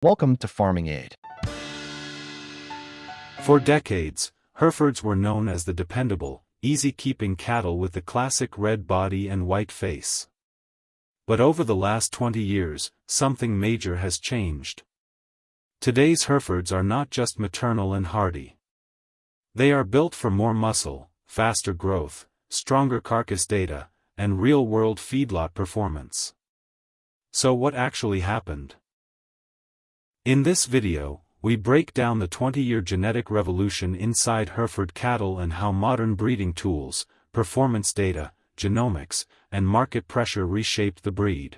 Welcome to Farming Aid. For decades, Herefords were known as the dependable, easy-keeping cattle with the classic red body and white face. But over the last 20 years, something major has changed. Today's Herefords are not just maternal and hardy. They are built for more muscle, faster growth, stronger carcass data, and real-world feedlot performance. So what actually happened? In this video, we break down the 20-year genetic revolution inside Hereford cattle and how modern breeding tools, performance data, genomics, and market pressure reshaped the breed.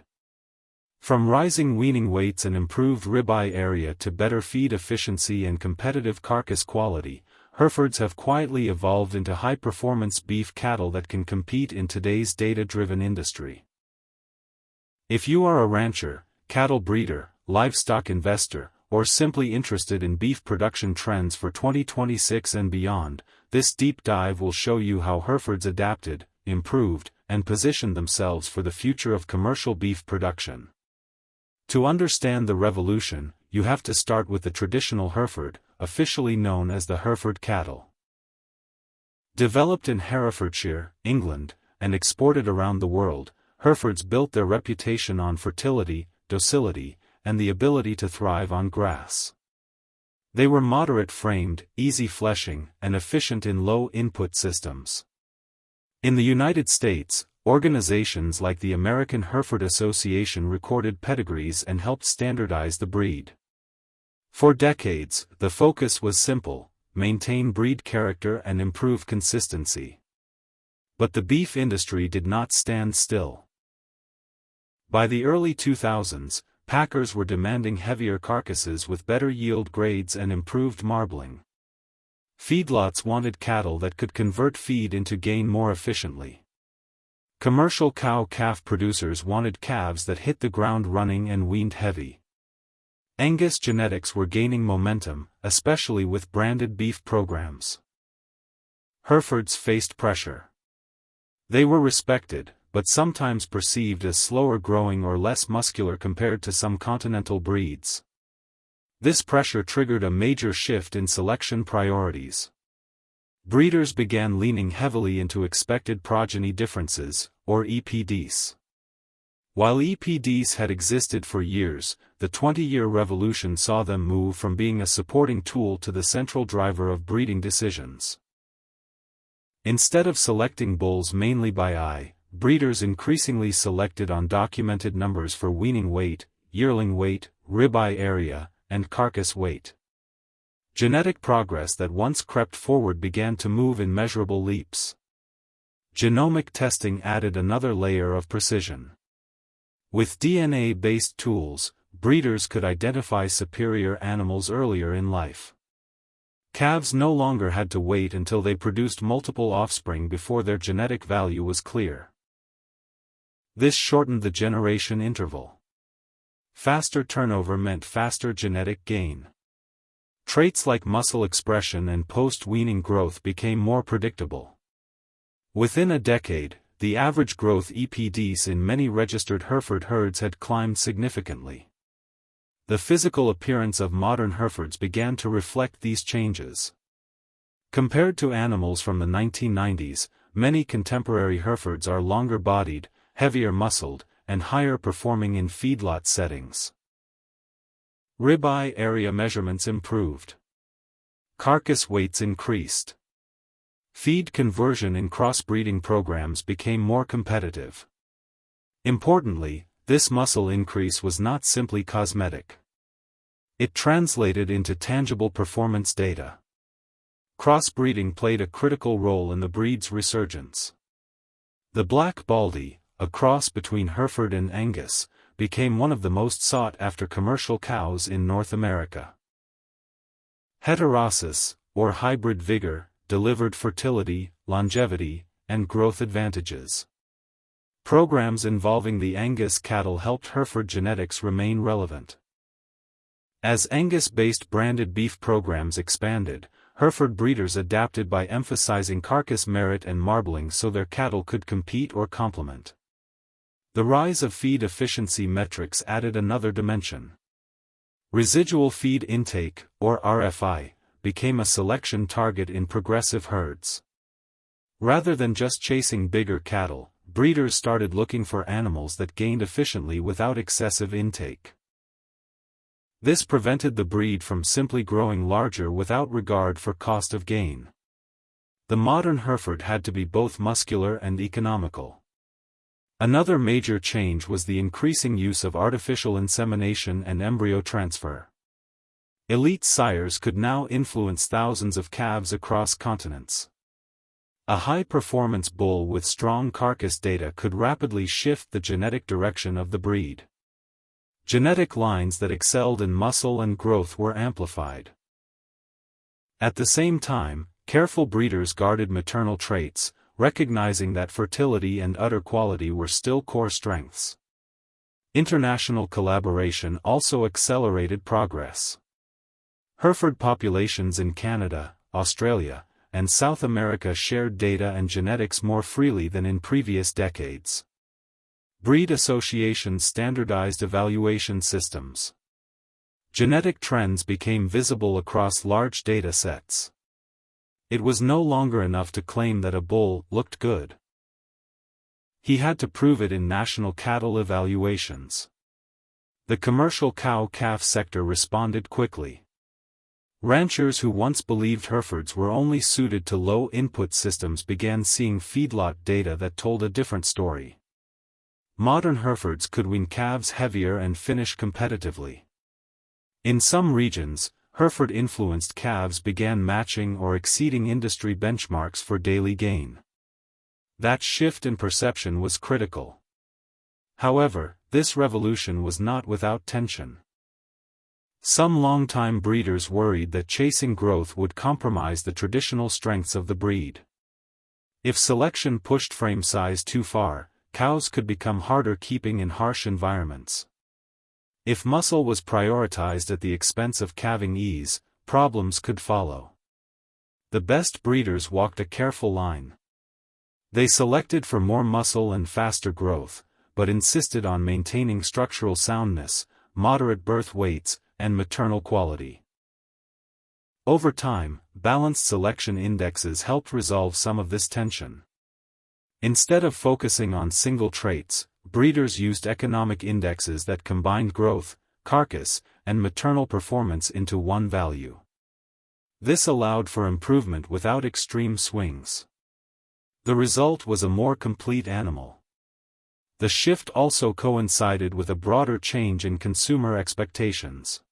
From rising weaning weights and improved ribeye area to better feed efficiency and competitive carcass quality, Herefords have quietly evolved into high-performance beef cattle that can compete in today's data-driven industry. If you are a rancher, cattle breeder, livestock investor, or simply interested in beef production trends for 2026 and beyond, this deep dive will show you how Herefords adapted, improved, and positioned themselves for the future of commercial beef production. To understand the revolution, you have to start with the traditional Hereford, officially known as the Hereford cattle. Developed in Herefordshire, England, and exported around the world, Herefords built their reputation on fertility, docility, and the ability to thrive on grass. They were moderate-framed, easy-fleshing, and efficient in low-input systems. In the United States, organizations like the American Hereford Association recorded pedigrees and helped standardize the breed. For decades, the focus was simple: maintain breed character and improve consistency. But the beef industry did not stand still. By the early 2000s, packers were demanding heavier carcasses with better yield grades and improved marbling. Feedlots wanted cattle that could convert feed into gain more efficiently. Commercial cow-calf producers wanted calves that hit the ground running and weaned heavy. Angus genetics were gaining momentum, especially with branded beef programs. Herefords faced pressure. They were respected, but sometimes perceived as slower growing or less muscular compared to some continental breeds. This pressure triggered a major shift in selection priorities. Breeders began leaning heavily into expected progeny differences, or EPDs. While EPDs had existed for years, the 20-year revolution saw them move from being a supporting tool to the central driver of breeding decisions. Instead of selecting bulls mainly by eye, breeders increasingly selected on documented numbers for weaning weight, yearling weight, ribeye area, and carcass weight. Genetic progress that once crept forward began to move in measurable leaps. Genomic testing added another layer of precision. With DNA-based tools, breeders could identify superior animals earlier in life. Calves no longer had to wait until they produced multiple offspring before their genetic value was clear. This shortened the generation interval. Faster turnover meant faster genetic gain. Traits like muscle expression and post-weaning growth became more predictable. Within a decade, the average growth EPDs in many registered Hereford herds had climbed significantly. The physical appearance of modern Herefords began to reflect these changes. Compared to animals from the 1990s, many contemporary Herefords are longer-bodied, heavier muscled, and higher performing in feedlot settings. Ribeye area measurements improved. Carcass weights increased. Feed conversion in crossbreeding programs became more competitive. Importantly, this muscle increase was not simply cosmetic. It translated into tangible performance data. Crossbreeding played a critical role in the breed's resurgence. The Black Baldy, a cross between Hereford and Angus, became one of the most sought-after commercial cows in North America. Heterosis, or hybrid vigor, delivered fertility, longevity, and growth advantages. Programs involving the Angus cattle helped Hereford genetics remain relevant. As Angus-based branded beef programs expanded, Hereford breeders adapted by emphasizing carcass merit and marbling so their cattle could compete or complement. The rise of feed efficiency metrics added another dimension. Residual feed intake, or RFI, became a selection target in progressive herds. Rather than just chasing bigger cattle, breeders started looking for animals that gained efficiently without excessive intake. This prevented the breed from simply growing larger without regard for cost of gain. The modern Hereford had to be both muscular and economical. Another major change was the increasing use of artificial insemination and embryo transfer. Elite sires could now influence thousands of calves across continents. A high-performance bull with strong carcass data could rapidly shift the genetic direction of the breed. Genetic lines that excelled in muscle and growth were amplified. At the same time, careful breeders guarded maternal traits, recognizing that fertility and udder quality were still core strengths. International collaboration also accelerated progress. Hereford populations in Canada, Australia, and South America shared data and genetics more freely than in previous decades. Breed associations standardized evaluation systems. Genetic trends became visible across large data sets. It was no longer enough to claim that a bull looked good. He had to prove it in national cattle evaluations. The commercial cow-calf sector responded quickly. Ranchers who once believed Herefords were only suited to low-input systems began seeing feedlot data that told a different story. Modern Herefords could wean calves heavier and finish competitively. In some regions, Hereford-influenced calves began matching or exceeding industry benchmarks for daily gain. That shift in perception was critical. However, this revolution was not without tension. Some longtime breeders worried that chasing growth would compromise the traditional strengths of the breed. If selection pushed frame size too far, cows could become harder keeping in harsh environments. If muscle was prioritized at the expense of calving ease, problems could follow. The best breeders walked a careful line. They selected for more muscle and faster growth, but insisted on maintaining structural soundness, moderate birth weights, and maternal quality. Over time, balanced selection indexes helped resolve some of this tension. Instead of focusing on single traits, breeders used economic indexes that combined growth, carcass, and maternal performance into one value. This allowed for improvement without extreme swings. The result was a more complete animal. The shift also coincided with a broader change in consumer expectations.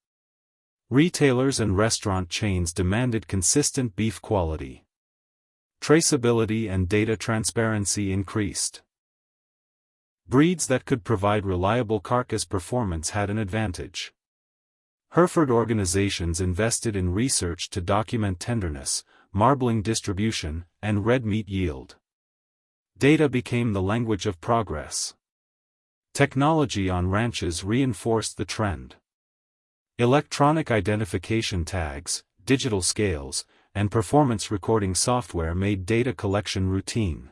Retailers and restaurant chains demanded consistent beef quality. Traceability and data transparency increased. Breeds that could provide reliable carcass performance had an advantage. Hereford organizations invested in research to document tenderness, marbling distribution, and red meat yield. Data became the language of progress. Technology on ranches reinforced the trend. Electronic identification tags, digital scales, and performance recording software made data collection routine.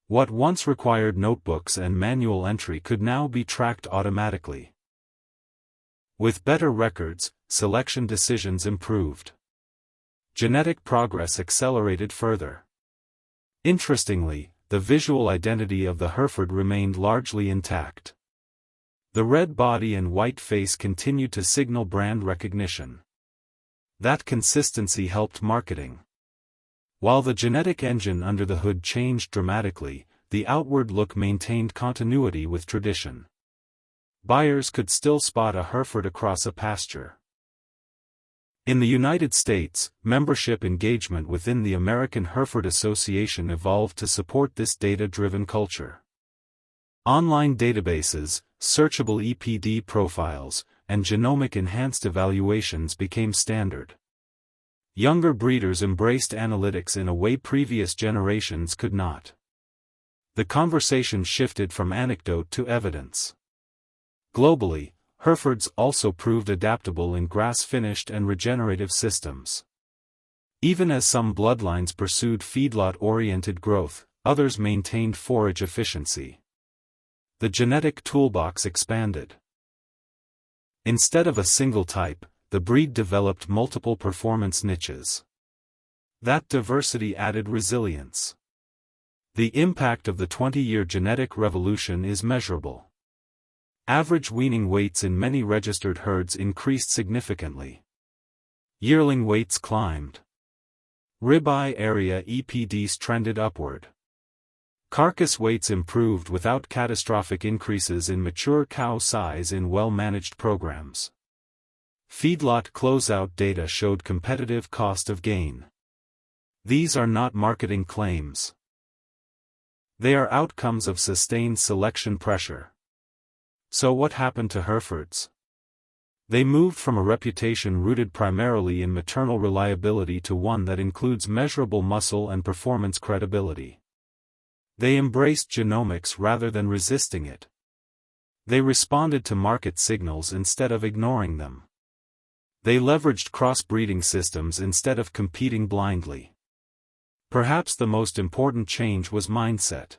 What once required notebooks and manual entry could now be tracked automatically. With better records, selection decisions improved. Genetic progress accelerated further. Interestingly, the visual identity of the Hereford remained largely intact. The red body and white face continued to signal brand recognition. That consistency helped marketing. While the genetic engine under the hood changed dramatically, the outward look maintained continuity with tradition. Buyers could still spot a Hereford across a pasture. In the United States, membership engagement within the American Hereford Association evolved to support this data-driven culture. Online databases, searchable EPD profiles, and genomic-enhanced evaluations became standard. Younger breeders embraced analytics in a way previous generations could not. The conversation shifted from anecdote to evidence. Globally, Herefords also proved adaptable in grass-finished and regenerative systems. Even as some bloodlines pursued feedlot-oriented growth, others maintained forage efficiency. The genetic toolbox expanded. Instead of a single type, the breed developed multiple performance niches. That diversity added resilience. The impact of the 20-year genetic revolution is measurable. Average weaning weights in many registered herds increased significantly. Yearling weights climbed. Ribeye area EPDs trended upward. Carcass weights improved without catastrophic increases in mature cow size in well-managed programs. Feedlot closeout data showed competitive cost of gain. These are not marketing claims. They are outcomes of sustained selection pressure. So what happened to Herefords? They moved from a reputation rooted primarily in maternal reliability to one that includes measurable muscle and performance credibility. They embraced genomics rather than resisting it. They responded to market signals instead of ignoring them. They leveraged crossbreeding systems instead of competing blindly. Perhaps the most important change was mindset.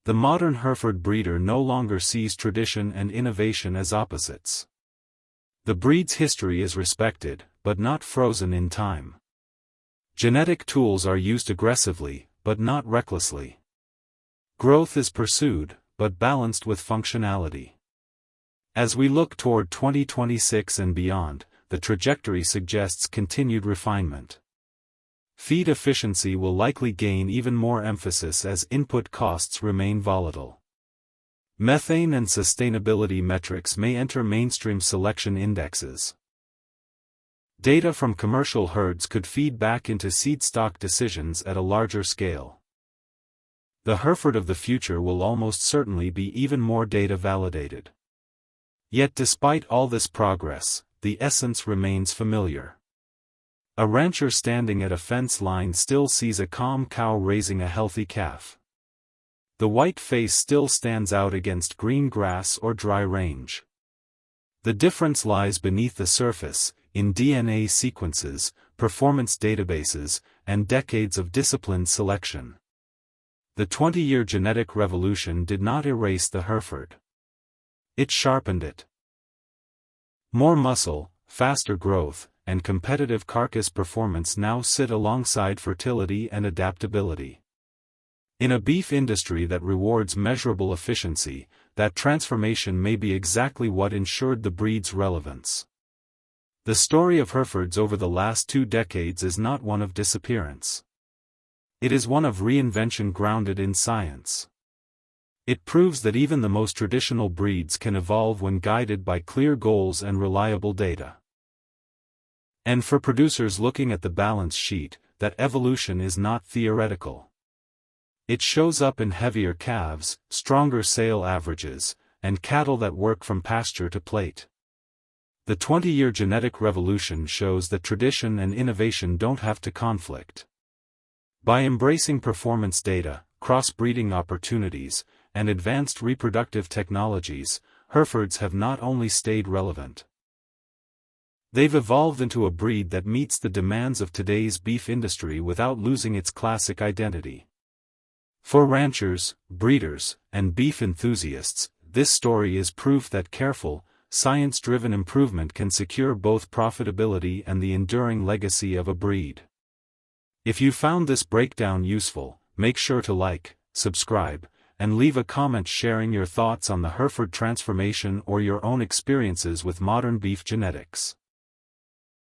The modern Hereford breeder no longer sees tradition and innovation as opposites. The breed's history is respected, but not frozen in time. Genetic tools are used aggressively, but not recklessly. Growth is pursued, but balanced with functionality. As we look toward 2026 and beyond, the trajectory suggests continued refinement. Feed efficiency will likely gain even more emphasis as input costs remain volatile. Methane and sustainability metrics may enter mainstream selection indexes. Data from commercial herds could feed back into seed stock decisions at a larger scale. The Hereford of the future will almost certainly be even more data validated. Yet despite all this progress, the essence remains familiar. A rancher standing at a fence line still sees a calm cow raising a healthy calf. The white face still stands out against green grass or dry range. The difference lies beneath the surface, in DNA sequences, performance databases, and decades of disciplined selection. The 20-year genetic revolution did not erase the Hereford. It sharpened it. More muscle, faster growth, and competitive carcass performance now sit alongside fertility and adaptability. In a beef industry that rewards measurable efficiency, that transformation may be exactly what ensured the breed's relevance. The story of Herefords over the last 2 decades is not one of disappearance. It is one of reinvention grounded in science. It proves that even the most traditional breeds can evolve when guided by clear goals and reliable data. And for producers looking at the balance sheet, that evolution is not theoretical. It shows up in heavier calves, stronger sale averages, and cattle that work from pasture to plate. The 20-year genetic revolution shows that tradition and innovation don't have to conflict. By embracing performance data, crossbreeding opportunities, and advanced reproductive technologies, Herefords have not only stayed relevant. They've evolved into a breed that meets the demands of today's beef industry without losing its classic identity. For ranchers, breeders, and beef enthusiasts, this story is proof that careful, science-driven improvement can secure both profitability and the enduring legacy of a breed. If you found this breakdown useful, make sure to like, subscribe, and leave a comment sharing your thoughts on the Hereford transformation or your own experiences with modern beef genetics.